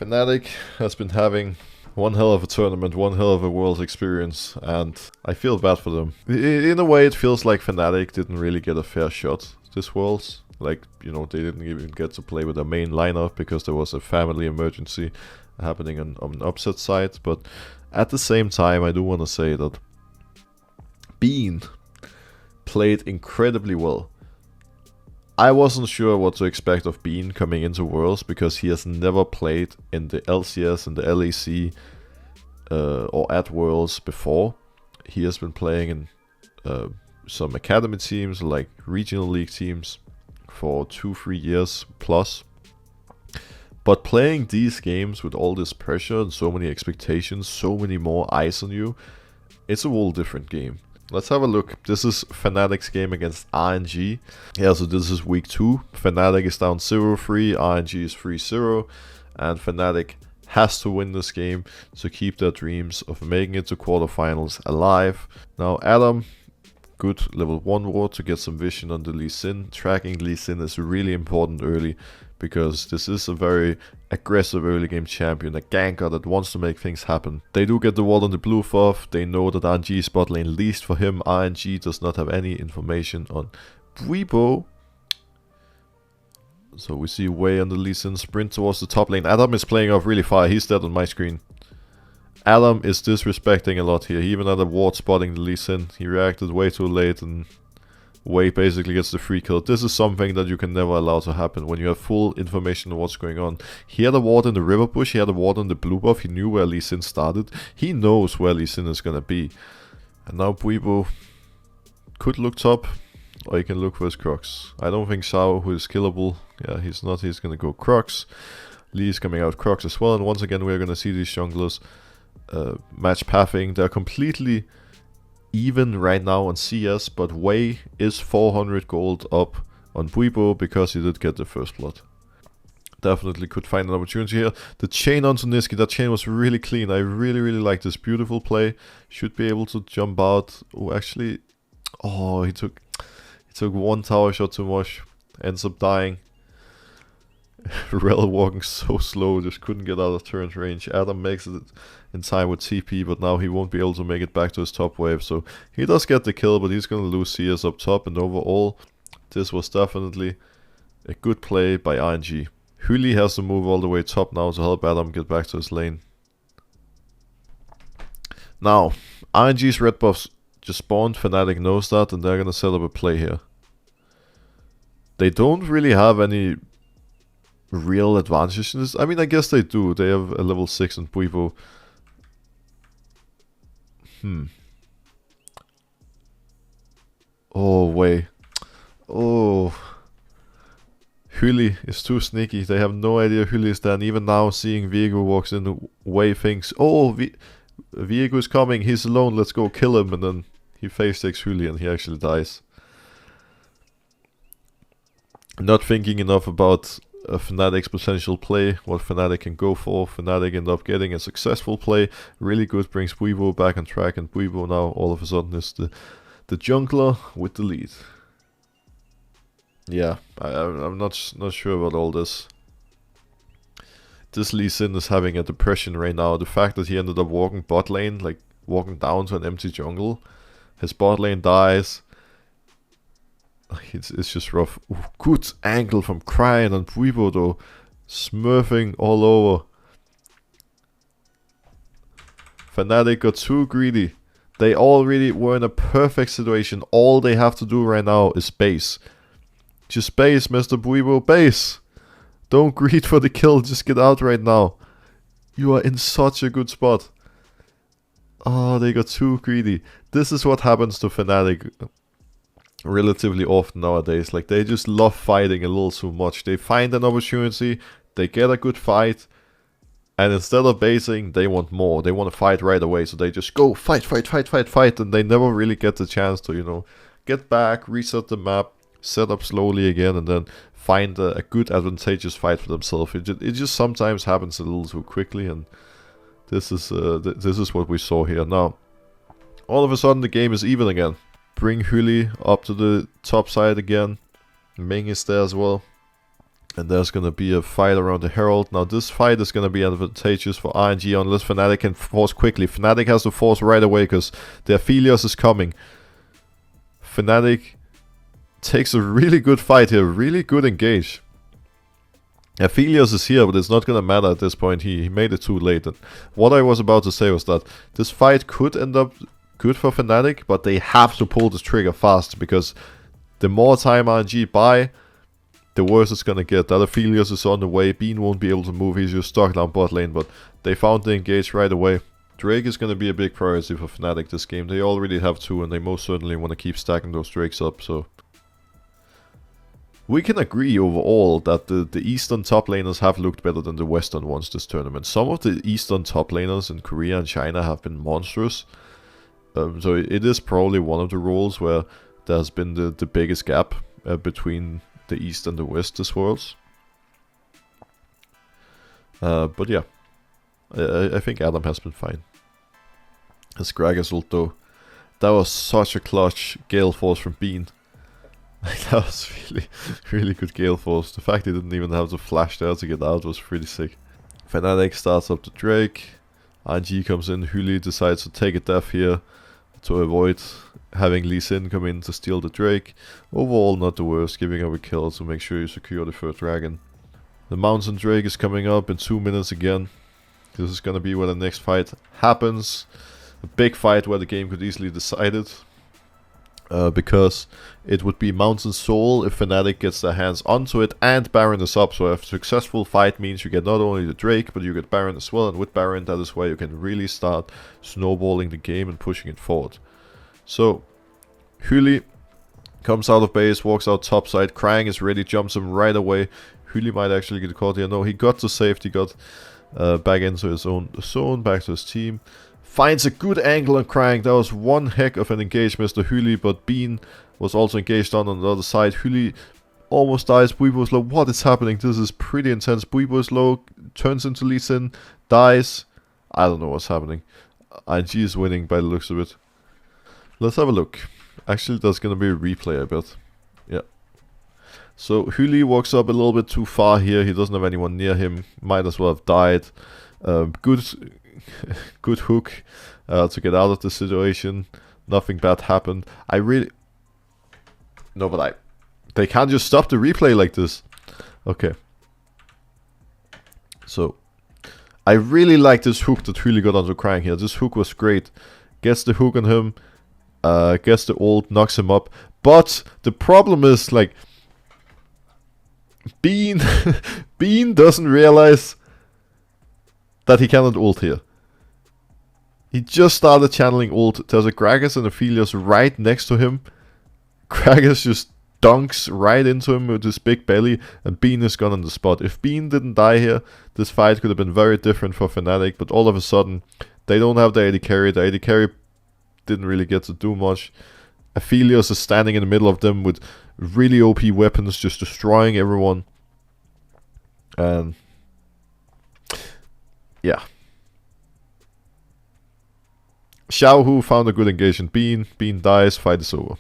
Fnatic has been having one hell of a tournament, one hell of a Worlds experience, and I feel bad for them. In a way, it feels like Fnatic didn't really get a fair shot this Worlds. Like, you know, they didn't even get to play with their main lineup because there was a family emergency happening on upset side. But at the same time, I do want to say that Bean played incredibly well. I wasn't sure what to expect of Bean coming into Worlds because he has never played in the LCS and the LEC or at Worlds before. He has been playing in some academy teams, like regional league teams, for 2-3 years plus. But playing these games with all this pressure and so many expectations, so many more eyes on you, it's a whole different game. Let's have a look. This is Fnatic's game against RNG. Yeah, so this is week 2. Fnatic is down 0-3, RNG is 3-0, and Fnatic has to win this game to keep their dreams of making it to quarterfinals alive. Now, Adam, good level 1 ward to get some vision on the Lee Sin. Tracking Lee Sin is really important early because this is a very aggressive early game champion, a ganker that wants to make things happen. They do get the ward on the blue buff. They know that RNG is bot lane least for him. RNG does not have any information on Bwipo. So we see Wei on the Lee Sin sprint towards the top lane. Adam is playing off really far. He's dead on my screen. Adam is disrespecting a lot here. He even had a ward spotting the Lee Sin. He reacted way too late and Wei basically gets the free kill. This is something that you can never allow to happen when you have full information on what's going on. He had a ward in the river bush, he had a ward on the blue buff, he knew where Lee Sin started. He knows where Lee Sin is gonna be. And now Bwipo could look top, or he can look for his Crocs. I don't think Sao, who is killable, yeah, he's not, he's gonna go Crocs. Lee is coming out Crocs as well, and once again we're gonna see these junglers match pathing. They're completely even right now on CS, but Wei is 400 gold up on Bwipo because he did get the first blood. Definitely could find an opportunity here. The chain onto Niski, that chain was really clean. I really like this beautiful play. Should be able to jump out. Oh, actually, oh, he took one tower shot too much. Ends up dying. Rel walking so slow, just couldn't get out of turret range. Adam makes it in time with TP, but now he won't be able to make it back to his top wave. So he does get the kill, but he's going to lose CS up top. And overall, this was definitely a good play by RNG. Huli has to move all the way top now to help Adam get back to his lane. Now, RNG's red buffs just spawned. Fnatic knows that, and they're going to set up a play here. They don't really have any real advantages in this. I mean, I guess they do. They have a level 6 on Bwipo. Oh, Wei. Oh. Huli is too sneaky. They have no idea Huli is there. And even now, seeing Viego walks in, Wei thinks, oh, Viego is coming. He's alone. Let's go kill him. And then he face takes Huli and he actually dies. Not thinking enough about Fnatic's potential play, what Fnatic can go for. Fnatic end up getting a successful play, really good, brings Bwipo back on track, and Bwipo now all of a sudden is the jungler with the lead. Yeah, I'm not sure about all this. This Lee Sin is having a depression right now. The fact that he ended up walking bot lane, like walking down to an empty jungle, his bot lane dies. It's just rough. Ooh, good angle from Crying on Bwipo though. Smurfing all over. Fnatic got too greedy. They already were in a perfect situation. All they have to do right now is base. Just base, Mr. Bwipo, base. Don't greed for the kill, just get out right now. You are in such a good spot. Oh, they got too greedy. This is what happens to Fnatic relatively often nowadays. Like, they just love fighting a little too much. They find an opportunity, they get a good fight, and instead of basing, they want more. They want to fight right away, so they just go fight, and they never really get the chance to, you know, get back, reset the map, set up slowly again, and then find a good advantageous fight for themselves. It just sometimes happens a little too quickly, and this is what we saw here. Now, all of a sudden the game is even again. Bring Huli up to the top side again. Ming is there as well. And there's going to be a fight around the Herald. Now this fight is going to be advantageous for RNG unless Fnatic can force quickly. Fnatic has to force right away because their Aphelios is coming. Fnatic takes a really good fight here, really good engage. Aphelios is here, but it's not going to matter at this point. He made it too late. And what I was about to say was that this fight could end up good for Fnatic, but they have to pull this trigger fast because the more time RNG buy, the worse it's gonna get. That Aphelios is on the way. Bean won't be able to move. He's just stuck down bot lane, but they found the engage right away. Drake is gonna be a big priority for Fnatic this game. They already have 2, and they most certainly want to keep stacking those Drakes up, so... We can agree overall that the Eastern top laners have looked better than the Western ones this tournament. Some of the Eastern top laners in Korea and China have been monstrous. So it is probably one of the roles where there has been the biggest gap between the East and the West this Worlds. But yeah, I think Adam has been fine. His Gragas ult though, that was such a clutch Gale Force from Bean. That was really good Gale Force. The fact he didn't even have to flash there to get out was pretty sick. Fnatic starts up the Drake. RNG comes in. Huli decides to take a death here to avoid having Lee Sin come in to steal the Drake. Overall not the worst, giving up a kill to make sure you secure the third dragon. The Mountain Drake is coming up in 2 minutes again. This is gonna be where the next fight happens. A big fight where the game could easily decide it. Because it would be Mountain Soul if Fnatic gets their hands onto it and Baron is up. So a successful fight means you get not only the Drake, but you get Baron as well. And with Baron, that is where you can really start snowballing the game and pushing it forward. So, Huli comes out of base, walks out topside. Krang is ready, jumps him right away. Huli might actually get caught here. No, he got to safety, got back into his own zone, back to his team. Finds a good angle on Krang. That was one heck of an engage, Mr. Huli, but Bean was also engaged on the other side. Huli almost dies. Buibo is low. What is happening? This is pretty intense. Buibo is low, turns into Lee Sin, dies. I don't know what's happening. RNG is winning by the looks of it. Let's have a look. Actually, there's going to be a replay, I bet. Yeah. So, Huli walks up a little bit too far here. He doesn't have anyone near him. Might as well have died. Good hook to get out of the situation. Nothing bad happened. No, but they can't just stop the replay like this. Okay. So, I really like this hook that Huli got onto Krang here. This hook was great. Gets the hook on him. Gets the ult, knocks him up. But the problem is, like, Bean doesn't realize that he cannot ult here. He just started channeling ult. There's a Gragas and Aphelios right next to him. Gragas just dunks right into him with his big belly, and Bean is gone on the spot. If Bean didn't die here, this fight could have been very different for Fnatic, but all of a sudden, they don't have the AD carry. The AD carry didn't really get to do much. Aphelios is standing in the middle of them with really OP weapons, just destroying everyone. And yeah. Xiaohu found a good engagement. Bean dies, fight is over.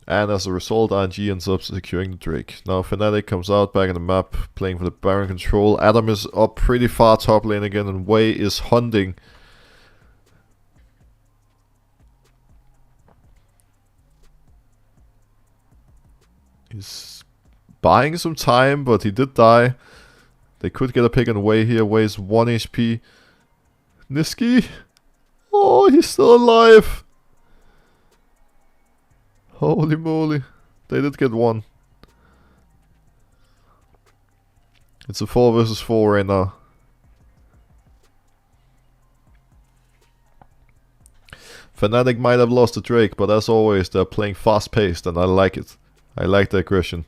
And as a result, RNG ends up securing the Drake. Now Fnatic comes out back in the map, playing for the Baron control. Adam is up pretty far top lane again, and Wei is hunting. He's buying some time, but he did die. They could get a pick on Wei here. Wei's 1 HP. Niski? Oh, he's still alive. Holy moly. They did get one. It's a 4 versus 4 right now. Fnatic might have lost the Drake, but as always, they're playing fast-paced, and I like it. I like the aggression.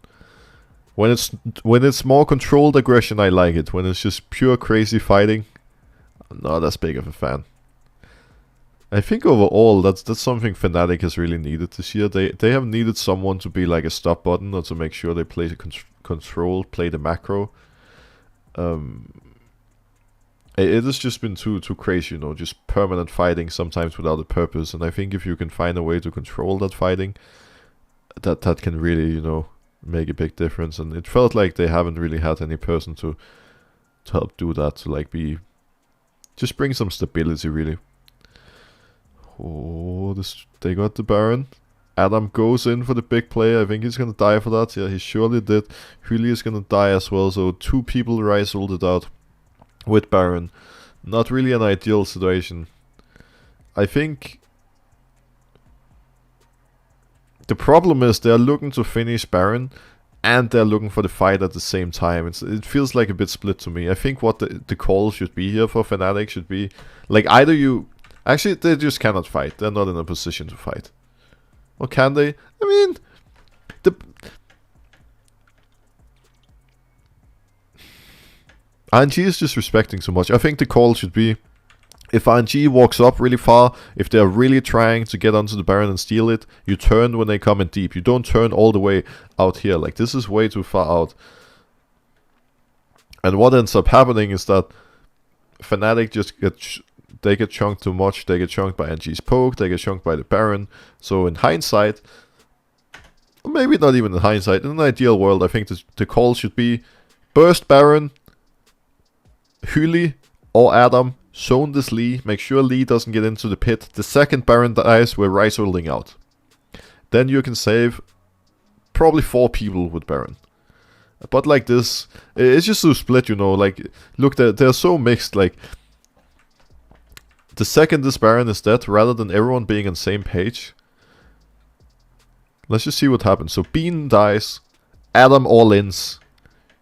When it's more controlled aggression, I like it. When it's just pure crazy fighting, I'm not as big of a fan. I think overall that's something Fnatic has really needed this year. They have needed someone to be like a stop button or to make sure they play the control, play the macro. It has just been too crazy, you know, just permanent fighting sometimes without a purpose. And I think if you can find a way to control that fighting, that can really, you know, make a big difference. And it felt like they haven't really had any person to help do that, to like be, just bring some stability really. Oh, they got the Baron. Adam goes in for the big play. I think he's gonna die for that. Yeah, he surely did. Huli is gonna die as well. So 2 people Ryze ulted out with Baron. Not really an ideal situation. I think the problem is they're looking to finish Baron and they're looking for the fight at the same time. It feels like a bit split to me. I think what the call should be here for Fnatic should be, like, either you... Actually, they just cannot fight. They're not in a position to fight. Or can they? I mean... RNG is just respecting so much. I think the call should be, if RNG walks up really far, if they're really trying to get onto the Baron and steal it, you turn when they come in deep. You don't turn all the way out here. Like, this is way too far out. And what ends up happening is that Fnatic just they get chunked too much. They get chunked by RNG's poke. They get chunked by the Baron. So in hindsight, maybe not even in hindsight, in an ideal world, I think the call should be burst Baron, Huli or Adam, zone this Lee, make sure Lee doesn't get into the pit. The second Baron dies, we're Ryze holding out. Then you can save probably 4 people with Baron. But like this, it's just so split, you know, like, look, they're so mixed, like, the second this Baron is dead, rather than everyone being on the same page, let's just see what happens. So Bean dies, Adam all-ins,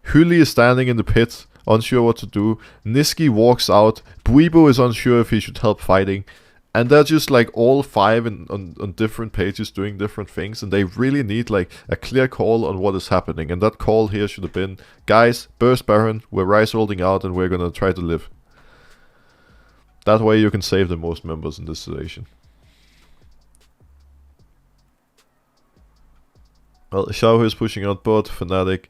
Huli is standing in the pit, unsure what to do. Niski walks out. Buibo is unsure if he should help fighting. And they're just like all 5 on different pages doing different things. And they really need like a clear call on what is happening. And that call here should have been, guys, burst Baron, we're Ryze holding out and we're gonna try to live. That way you can save the most members in this situation. Well, Xiao is pushing out bot. Fnatic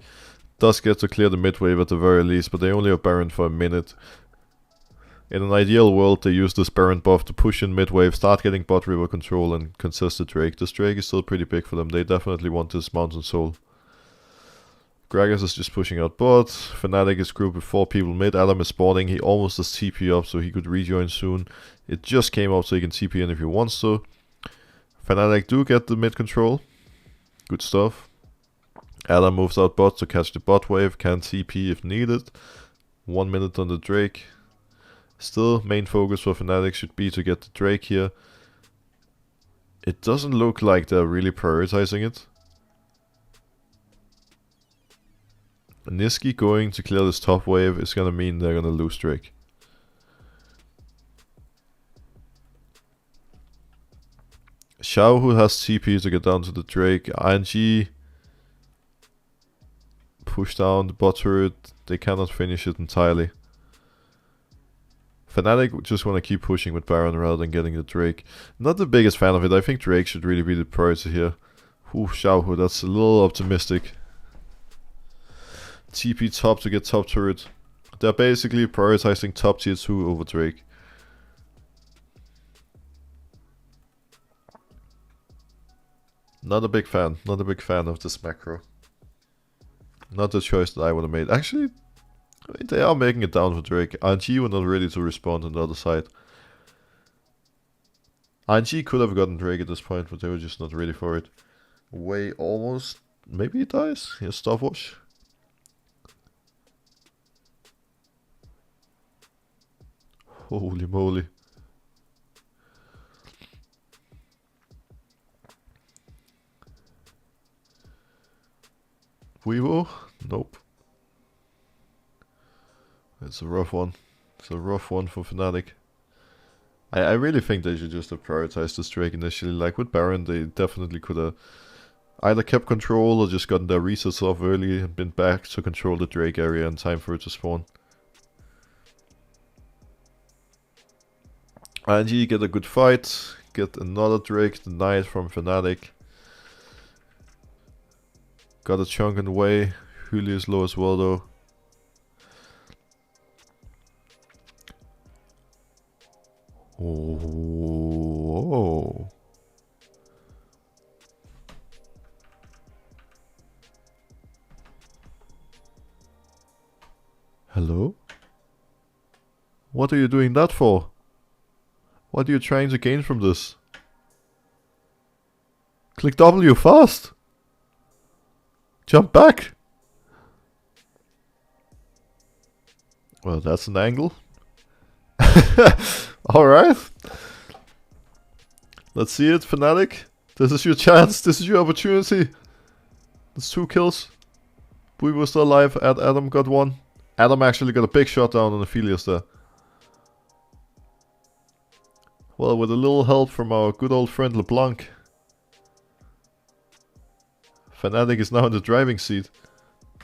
does get to clear the mid wave at the very least, but they only have Baron for a minute. In an ideal world, they use this Baron buff to push in mid wave, start getting bot river control and contest the Drake. This Drake is still pretty big for them. They definitely want this Mountain Soul. Gragas is just pushing out bot. Fnatic is grouped with 4 people mid. Adam is spawning. He almost has TP up so he could rejoin soon. It just came up so he can TP in if he wants to. Fnatic do get the mid control. Good stuff. Adam moves out bot to catch the bot wave, can TP if needed. 1 minute on the Drake. Still, main focus for Fnatic should be to get the Drake here. It doesn't look like they're really prioritizing it. Niski going to clear this top wave is gonna mean they're gonna lose Drake. Xiao, who has TP to get down to the Drake. RNG push down the bot turret. They cannot finish it entirely. Fnatic just want to keep pushing with Baron rather than getting the Drake. Not the biggest fan of it. I think Drake should really be the priority here. Ooh, Xiao, that's a little optimistic. TP top to get top turret. They're basically prioritizing top tier 2 over Drake. Not a big fan. Not a big fan of this macro. Not the choice that I would have made. Actually, I mean, they are making it down for Drake. RNG were not ready to respond on the other side. RNG could have gotten Drake at this point, but they were just not ready for it. Way almost. Maybe he dies. Here's stopwatch. Holy moly. Weevo? Nope. It's a rough one. It's a rough one for Fnatic. I really think they should just have prioritized this Drake initially. Like with Baron, they definitely could have either kept control or just gotten their resets off early and been back to control the Drake area in time for it to spawn. RNG get a good fight. Get another Drake denied from Fnatic. Got a chunk in the way. Huli is low as well though. Oh. What are you doing that for? What are you trying to gain from this? Click W fast! Jump back! Well, that's an angle. Alright. Let's see it, Fnatic. This is your chance. This is your opportunity. That's 2 kills. We were still alive. Adam got 1. Adam actually got a big shot down on Aphelios there. Well, with a little help from our good old friend LeBlanc, Fnatic is now in the driving seat.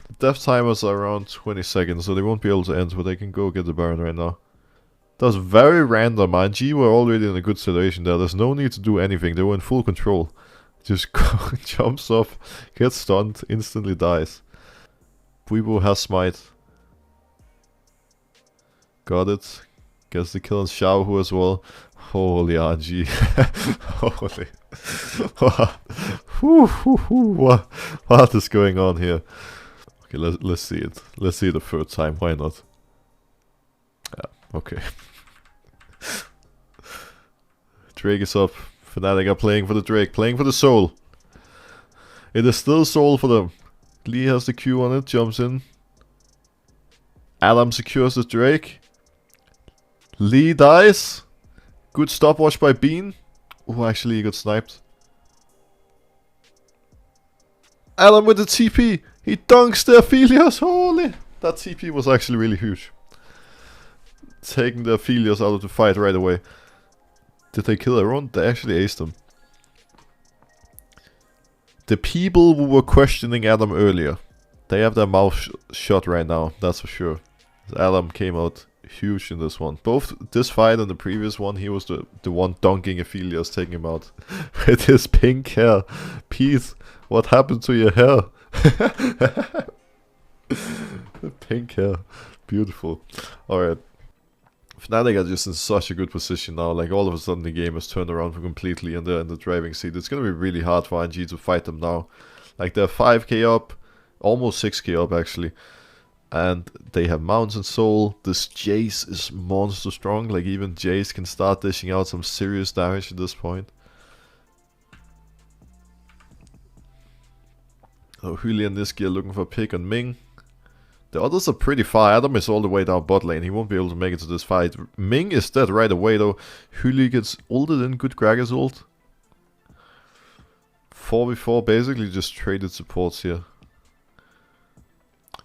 The death timers are around 20 seconds, so they won't be able to end, but they can go get the Baron right now. That was very random. RNG were already in a good situation there. There's no need to do anything. They were in full control. Just jumps off, gets stunned, instantly dies. Bwipo has smite. Got it. Gets the kill on Xiaohu as well. Holy RNG. Holy. What is going on here? Okay, let's see it. Let's see it the third time. Why not? Yeah, okay. Drake is up. Fnatic are playing for the Drake, playing for the soul. It is still soul for them. Lee has the Q on it, jumps in. Adam secures the Drake. Lee dies. Good stopwatch by Bean. Oh, actually he got sniped. Adam with the TP. He dunks the Aphelios. Holy. That TP was actually really huge. Taking the Aphelios out of the fight right away. Did they kill everyone? They actually aced them. The people who were questioning Adam earlier, they have their mouth shut right now, that's for sure. Adam came out huge in this one. Both this fight and the previous one, he was the one dunking Aphelios, taking him out. With his pink hair. Pete, what happened to your hair? Pink hair. Beautiful. Alright. Fnatic are just in such a good position now. Like, all of a sudden the game has turned around completely and they're in the driving seat. It's gonna be really hard for RNG to fight them now. Like, they're 5k up, almost 6k up actually. And they have Mounts and Soul. This Jace is monster strong. Like, even Jace can start dishing out some serious damage at this point. Oh, Huli and Niski are looking for a pick on Ming. The others are pretty far. Adam is all the way down bot lane. He won't be able to make it to this fight. Ming is dead right away though. Huli gets ulted in. Good Gragas ult. 4v4 basically just traded supports here.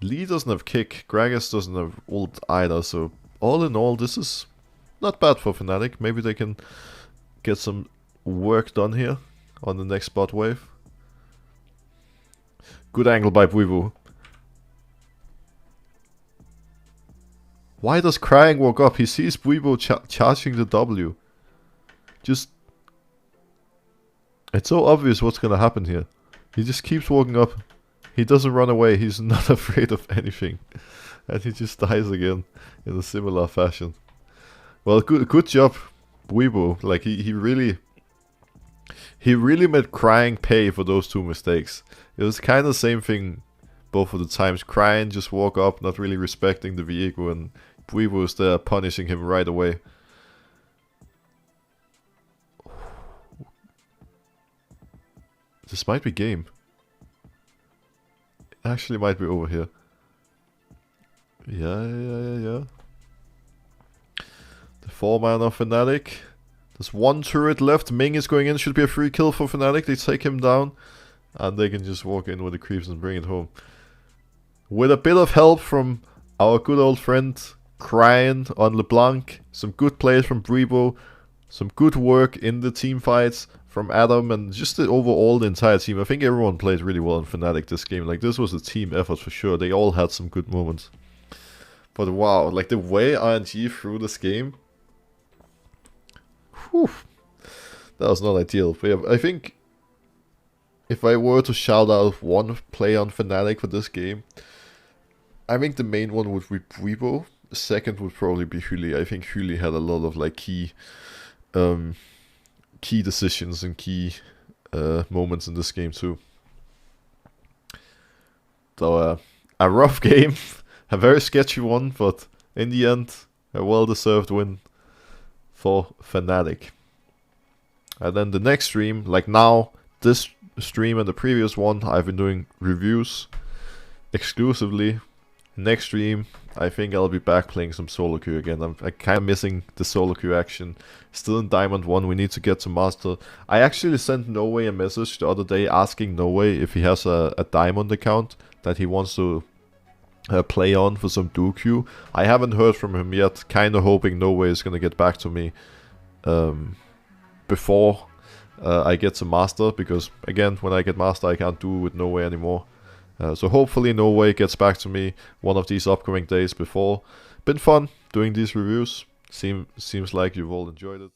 Lee doesn't have kick. Gragas doesn't have ult either. So all in all, this is not bad for Fnatic. Maybe they can get some work done here on the next bot wave. Good angle by Bwipo. Why does Crying walk up? He sees Bwipo charging the W. Just... It's so obvious what's gonna happen here. He just keeps walking up. He doesn't run away. He's not afraid of anything. And he just dies again in a similar fashion. Well, good job, Bwipo. Like, he really made Crying pay for those 2 mistakes. It was kind of the same thing both of the times. Crying just walk up, not really respecting the vehicle, and Bwipo was there punishing him right away. This might be game. It actually might be over here. Yeah. The 4-man of Fnatic. There's 1 turret left. Ming is going in. Should be a free kill for Fnatic. They take him down. And they can just walk in with the creeps and bring it home. With a bit of help from our good old friend Crying on LeBlanc. Some good plays from Bwipo. Some good work in the team fights from Adam. And just overall the entire team. I think everyone played really well in Fnatic this game. Like, this was a team effort for sure. They all had some good moments. But wow, like the way RNG threw this game. Whew, that was not ideal. But yeah, I think if I were to shout out one play on Fnatic for this game, I think the main one would be Bwipo. The second would probably be Huli. I think Huli had a lot of like key decisions and key moments in this game too. So a rough game, a very sketchy one, but in the end, A well-deserved win for Fnatic. And then the next stream, like now, this stream and the previous one, I've been doing reviews exclusively. Next stream, I think I'll be back playing some solo queue again. I'm kind of missing the solo queue action. Still in Diamond 1, we need to get to Master. I actually sent No Way a message the other day asking No Way if he has a Diamond account that he wants to play on for some duo queue. I haven't heard from him yet, kind of hoping No Way is going to get back to me before I get to Master, because again, when I get Master I can't do with No Way anymore. So hopefully No Way gets back to me one of these upcoming days before. Been fun doing these reviews. Seems like you've all enjoyed it.